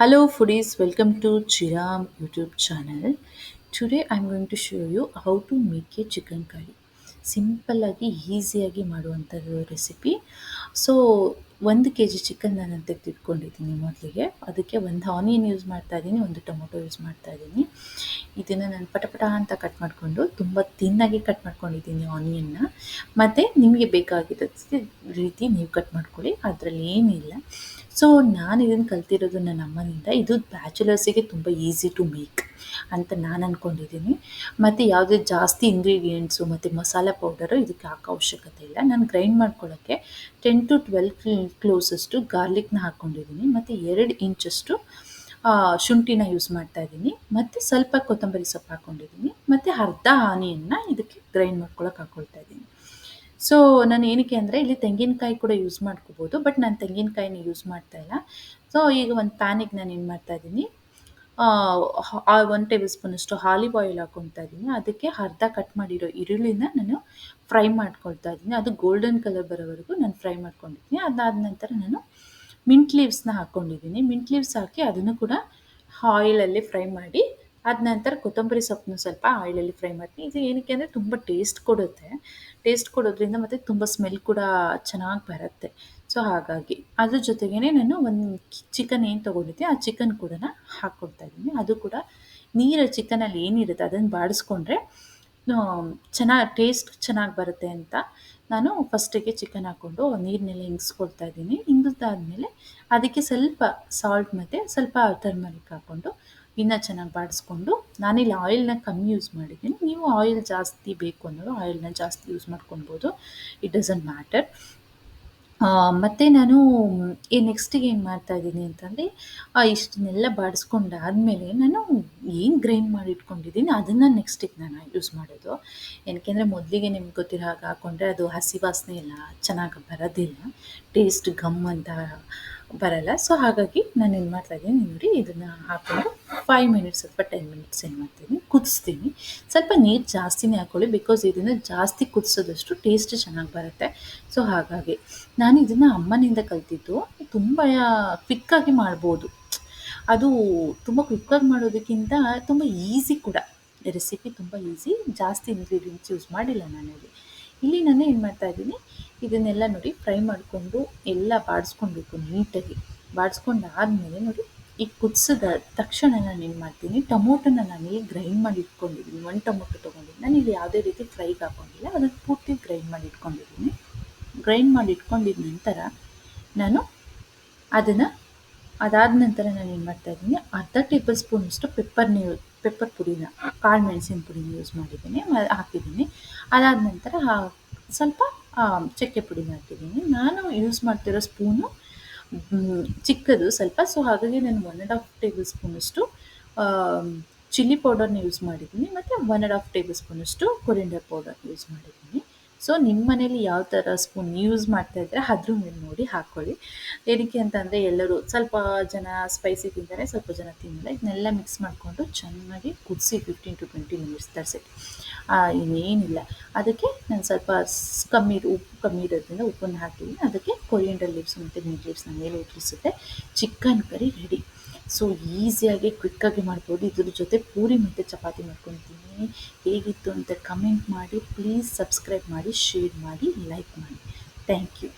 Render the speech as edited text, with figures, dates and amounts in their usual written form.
Hello foodies, welcome to Chiram YouTube channel. Today I'm going to show you how to make a chicken curry. Simple ಆಗಿ ಈಸಿಯಾಗಿ ಮಾಡುವಂಥದ್ದು recipe. So 1 kg chicken ನಾನು ತೆಗೆದಿಟ್ಕೊಂಡಿದ್ದೀನಿ ಮೊದಲಿಗೆ. ಅದಕ್ಕೆ ಒಂದು onion use ಮಾಡ್ತಾ ಇದ್ದೀನಿ, ಒಂದು ಟೊಮೊಟೊ ಯೂಸ್ ಮಾಡ್ತಾ ಇದ್ದೀನಿ. ಇದನ್ನು ನಾನು ಪಟ ಅಂತ ಕಟ್ ಮಾಡಿಕೊಂಡು ತುಂಬ ತಿನ್ನಾಗಿ ಕಟ್ ಮಾಡ್ಕೊಂಡಿದ್ದೀನಿ ಆನಿಯನ್ನ. ಮತ್ತು ನಿಮಗೆ ಬೇಕಾಗಿದ್ದ ರೀತಿ ನೀವು ಕಟ್ ಮಾಡ್ಕೊಳ್ಳಿ, ಅದರಲ್ಲಿ ಏನಿಲ್ಲ. ಸೊ ನಾನು ಇದನ್ನು ಕಲ್ತಿರೋದು ನನ್ನ ಅಮ್ಮನಿಂದ. ಇದು ಬ್ಯಾಚುಲರ್ಸಿಗೆ ತುಂಬ ಈಸಿ ಟು ಮೇಕ್ ಅಂತ ನಾನು ಅಂದ್ಕೊಂಡಿದ್ದೀನಿ. ಮತ್ತು ಯಾವುದೇ ಜಾಸ್ತಿ ಇಂಗ್ರೀಡಿಯೆಂಟ್ಸು ಮತ್ತು ಮಸಾಲೆ ಪೌಡರು ಇದಕ್ಕೆ ಹಾಕೋ ಅವಶ್ಯಕತೆ ಇಲ್ಲ. ನಾನು ಗ್ರೈಂಡ್ ಮಾಡ್ಕೊಳ್ಳೋಕ್ಕೆ 10 to 12 ಕ್ಲೋಸಷ್ಟು ಗಾರ್ಲಿಕ್ನ ಹಾಕ್ಕೊಂಡಿದ್ದೀನಿ, ಮತ್ತು 2 ಇಂಚಷ್ಟು ಶುಂಠಿನ ಯೂಸ್ ಮಾಡ್ತಾ ಇದ್ದೀನಿ, ಮತ್ತು ಸ್ವಲ್ಪ ಕೊತ್ತಂಬರಿ ಸೊಪ್ಪು ಹಾಕ್ಕೊಂಡಿದ್ದೀನಿ, ಮತ್ತು ಅರ್ಧ ಆನಿಯನ್ನ ಇದಕ್ಕೆ ಗ್ರೈಂಡ್ ಮಾಡ್ಕೊಳಕ್ಕೆ ಹಾಕ್ಕೊಳ್ತಾ ಇದ್ದೀನಿ. ಸೊ ನಾನು ಏನಕ್ಕೆ ಅಂದರೆ ಇಲ್ಲಿ ತೆಂಗಿನಕಾಯಿ ಕೂಡ ಯೂಸ್ ಮಾಡ್ಕೋಬೋದು, ಬಟ್ ನಾನು ತೆಂಗಿನಕಾಯಿನ ಯೂಸ್ ಮಾಡ್ತಾ ಇಲ್ಲ. ಸೊ ಈಗ ಒಂದು ಪ್ಯಾನಿಗೆ ನಾನು ಏನು ಮಾಡ್ತಾ ಇದ್ದೀನಿ, 1 ಟೇಬಲ್ ಸ್ಪೂನಷ್ಟು ಆಲಿವ್ ಆಯಿಲ್ ಹಾಕ್ಕೊಳ್ತಾ ಇದ್ದೀನಿ. ಅದಕ್ಕೆ ಅರ್ಧ ಕಟ್ ಮಾಡಿರೋ ಈರುಳ್ಳಿನ ನಾನು ಫ್ರೈ ಮಾಡ್ಕೊಳ್ತಾ ಇದ್ದೀನಿ. ಅದು ಗೋಲ್ಡನ್ ಕಲರ್ ಬರೋವರೆಗೂ ನಾನು ಫ್ರೈ ಮಾಡ್ಕೊಂಡಿದ್ದೀನಿ. ಅದಾದ ನಂತರ ನಾನು ಮಿಂಟ್ ಲೀವ್ಸ್ನ ಹಾಕ್ಕೊಂಡಿದ್ದೀನಿ. ಮಿಂಟ್ ಲೀವ್ಸ್ ಹಾಕಿ ಅದನ್ನು ಕೂಡ ಆಯಿಲಲ್ಲಿ ಫ್ರೈ ಮಾಡಿ, ಅದ ನಂತರ ಕೊತ್ತಂಬರಿ ಸೊಪ್ಪನ್ನು ಸ್ವಲ್ಪ ಆಯಿಲಲ್ಲಿ ಫ್ರೈ ಮಾಡ್ತೀನಿ. ಇದು ಏನಕ್ಕೆ ಅಂದರೆ ತುಂಬ ಟೇಸ್ಟ್ ಕೊಡುತ್ತೆ. ಟೇಸ್ಟ್ ಕೊಡೋದ್ರಿಂದ ಮತ್ತು ತುಂಬ ಸ್ಮೆಲ್ ಕೂಡ ಚೆನ್ನಾಗಿ ಬರುತ್ತೆ. ಸೊ ಹಾಗಾಗಿ ಅದ್ರ ಜೊತೆಗೇ ನಾನು ಒಂದು ಚಿಕನ್ ಏನು ತೊಗೊಂಡಿದ್ದೆ ಆ ಚಿಕನ್ ಕೂಡ ಹಾಕ್ಕೊಳ್ತಾ ಇದ್ದೀನಿ. ಅದು ಕೂಡ ನೀರು ಚಿಕನಲ್ಲಿ ಏನಿರುತ್ತೆ ಅದನ್ನು ಬಾಡಿಸ್ಕೊಂಡ್ರೆ ಚೆನ್ನಾಗಿ ಟೇಸ್ಟ್ ಚೆನ್ನಾಗಿ ಬರುತ್ತೆ ಅಂತ ನಾನು ಫಸ್ಟಿಗೆ ಚಿಕನ್ ಹಾಕ್ಕೊಂಡು ನೀರನ್ನೆಲ್ಲ ಹಿಂಗಿಸ್ಕೊಳ್ತಾ ಇದ್ದೀನಿ. ಹಿಂಗಿದಾದ್ಮೇಲೆ ಅದಕ್ಕೆ ಸ್ವಲ್ಪ ಸಾಲ್ಟ್ ಮತ್ತು ಸ್ವಲ್ಪ ಟರ್ಮರಿಕ್ ಹಾಕ್ಕೊಂಡು ಇನ್ನೂ ಚೆನ್ನಾಗಿ ಬಾಡಿಸ್ಕೊಂಡು, ನಾನಿಲ್ಲಿ ಆಯಿಲ್ನ ಕಮ್ಮಿ ಯೂಸ್ ಮಾಡಿದ್ದೀನಿ. ನೀವು ಆಯಿಲ್ ಜಾಸ್ತಿ ಬೇಕು ಅನ್ನೋರು ಆಯಿಲ್ನ ಜಾಸ್ತಿ ಯೂಸ್ ಮಾಡ್ಕೊಳ್ಬೋದು, ಇಟ್ ಡಸಂಟ್ ಮ್ಯಾಟರ್. ಮತ್ತು ನಾನು ನೆಕ್ಸ್ಟಿಗೆ ಏನು ಮಾಡ್ತಾಯಿದ್ದೀನಿ ಅಂತಂದರೆ, ಇಷ್ಟನ್ನೆಲ್ಲ ಬಾಡಿಸ್ಕೊಂಡಾದ್ಮೇಲೆ ನಾನು ಏನು ಗ್ರೈಂಡ್ ಮಾಡಿ ಇಟ್ಕೊಂಡಿದ್ದೀನಿ ಅದನ್ನು ನೆಕ್ಸ್ಟಿಗೆ ನಾನು ಯೂಸ್ ಮಾಡೋದು. ಏನಕ್ಕೆ ಅಂದರೆ ಮೊದಲಿಗೆ ನಿಮ್ಗೆ ಗೊತ್ತಿರೋ ಹಾಗೆ ಹಾಕ್ಕೊಂಡ್ರೆ ಅದು ಹಸಿ ವಾಸನೆ ಎಲ್ಲ ಚೆನ್ನಾಗಿ ಬರೋದಿಲ್ಲ, ಟೇಸ್ಟ್ ಘಮ್ ಅಂತ ಬರಲ್ಲ. ಸೊ ಹಾಗಾಗಿ ನಾನು ಏನು ಮಾಡ್ತಾಯಿದ್ದೀನಿ ನೋಡಿ, ಇದನ್ನು ಹಾಕ್ಕೊಂಡು 5 ಮಿನಿಟ್ಸ್ ಅಥವಾ 10 ಮಿನಿಟ್ಸ್ ಏನು ಮಾಡ್ತೀನಿ ಕುದಿಸ್ತೀನಿ. ಸ್ವಲ್ಪ ನೀರು ಜಾಸ್ತಿನೇ ಹಾಕ್ಕೊಳ್ಳಿ, ಬಿಕಾಸ್ ಇದನ್ನು ಜಾಸ್ತಿ ಕುದಿಸೋದಷ್ಟು ಟೇಸ್ಟ್ ಚೆನ್ನಾಗಿ ಬರುತ್ತೆ. ಸೊ ಹಾಗಾಗಿ ನಾನು ಇದನ್ನು ಅಮ್ಮನಿಂದ ಕಲ್ತಿದ್ದು. ತುಂಬ ಕ್ವಿಕ್ಕಾಗಿ ಮಾಡ್ಬೋದು. ಅದು ತುಂಬ ಕ್ವಿಕ್ಕಾಗಿ ಮಾಡೋದಕ್ಕಿಂತ ತುಂಬ ಈಸಿ ಕೂಡ. ರೆಸಿಪಿ ತುಂಬ ಈಸಿ, ಜಾಸ್ತಿ ಇಂಗ್ರೀಡಿಯೆಂಟ್ಸ್ ಯೂಸ್ ಮಾಡಿಲ್ಲ ನಾನಿಲ್ಲಿ. ಇಲ್ಲಿ ನಾನು ಏನು ಮಾಡ್ತಾಯಿದ್ದೀನಿ, ಇದನ್ನೆಲ್ಲ ನೋಡಿ ಫ್ರೈ ಮಾಡಿಕೊಂಡು ಎಲ್ಲ ಬಾಡಿಸ್ಕೊಳ್ಬೇಕು ನೀಟಾಗಿ. ಬಾಡಿಸ್ಕೊಂಡಾದ್ಮೇಲೆ ನೋಡಿ, ಈ ಕುದಿಸಿದ ತಕ್ಷಣ ನಾನು ಏನು ಮಾಡ್ತೀನಿ, ಟೊಮೊಟೊನ ನಾನಿಲ್ಲಿ ಗ್ರೈಂಡ್ ಮಾಡಿ ಇಟ್ಕೊಂಡಿದ್ದೀನಿ. 1 ಟೊಮೊಟೊ ತೊಗೊಂಡಿದ್ದೀನಿ. ನಾನು ಇಲ್ಲಿ ಯಾವುದೇ ರೀತಿ ಫ್ರೈಗೆ ಹಾಕ್ಕೊಂಡಿಲ್ಲ, ಅದನ್ನು ಪೂರ್ತಿ ಗ್ರೈಂಡ್ ಮಾಡಿ ಇಟ್ಕೊಂಡಿದ್ದೀನಿ. ಗ್ರೈಂಡ್ ಮಾಡಿ ಇಟ್ಕೊಂಡಿದ್ದ ನಂತರ ನಾನು ಅದನ್ನು ಅದಾದ ನಂತರ ನಾನು ಏನು ಮಾಡ್ತಾಯಿದ್ದೀನಿ, ಅರ್ಧ ಟೇಬಲ್ ಸ್ಪೂನಷ್ಟು ಪೆಪ್ಪರ್ ಪುಡಿನ, ಕಾಳು ಮೆಣಸಿನ ಪುಡಿನ ಯೂಸ್ ಮಾಡಿದ್ದೀನಿ, ಹಾಕಿದ್ದೀನಿ. ಅದಾದ ನಂತರ ಸ್ವಲ್ಪ ಚಕ್ಕೆ ಪುಡಿನ ಹಾಕಿದ್ದೀನಿ. ನಾನು ಯೂಸ್ ಮಾಡ್ತಿರೋ ಸ್ಪೂನು ಚಿಕ್ಕದು ಸ್ವಲ್ಪ. ಸೊ ಹಾಗಾಗಿ ನಾನು 1.5 ಟೇಬಲ್ ಸ್ಪೂನಷ್ಟು ಚಿಲ್ಲಿ ಪೌಡರ್ನ ಯೂಸ್ ಮಾಡಿದ್ದೀನಿ, ಮತ್ತು 1.5 ಟೇಬಲ್ ಸ್ಪೂನಷ್ಟು ಕೊರಿಯಂಡರ್ ಪೌಡರ್ ಯೂಸ್ ಮಾಡಿದ್ದೀನಿ. ಸೊ ನಿಮ್ಮ ಮನೇಲಿ ಯಾವ ಥರ ಸ್ಪೂನ್ ಯೂಸ್ ಮಾಡ್ತಾಯಿದ್ರೆ ಅದ್ರ ಮೇಲೆ ನೋಡಿ ಹಾಕ್ಕೊಳ್ಳಿ. ಏನಕ್ಕೆ ಅಂತಂದರೆ ಎಲ್ಲರೂ ಸ್ವಲ್ಪ ಜನ ಸ್ಪೈಸಿ ತಿಂತಾರೆ, ಸ್ವಲ್ಪ ಜನ ತಿನ್ನಲ್ಲ. ಇದನ್ನೆಲ್ಲ ಮಿಕ್ಸ್ ಮಾಡಿಕೊಂಡು ಚೆನ್ನಾಗಿ ಕುದಿಸಿ 15 to 20 ಮಿನಿಟ್ಸ್, ದಟ್ಸ್ ಇಟ್. ಇನ್ನೇನಿಲ್ಲ. ಅದಕ್ಕೆ ನಾನು ಸ್ವಲ್ಪ ಉಪ್ಪು ಕಮ್ಮಿ ಇರೋದ್ರಿಂದ ಉಪ್ಪನ್ನು ಹಾಕಿದ್ದೀನಿ. ಅದಕ್ಕೆ ಕೊರಿಯಂಡರ್ ಲೀವ್ಸ್ ಮತ್ತು ಮಿಂಟ್ ಲೀವ್ಸ್ನ ಮೇಲೆ ಉದುರಿಸಿದ್ರೆ ಚಿಕನ್ ಕರಿ ರೆಡಿ. ಸೊ ಈಸಿಯಾಗಿ ಕ್ವಿಕ್ಕಾಗಿ ಮಾಡ್ಬೋದು. ಇದ್ರ ಜೊತೆ ಪೂರಿ ಮತ್ತು ಚಪಾತಿ ಮಾಡ್ಕೊತೀನಿ. ಹೇಗಿತ್ತು ಅಂತ ಕಮೆಂಟ್ ಮಾಡಿ, ಪ್ಲೀಸ್ ಸಬ್ಸ್ಕ್ರೈಬ್ ಮಾಡಿ, ಶೇರ್ ಮಾಡಿ, ಲೈಕ್ ಮಾಡಿ. Thank you.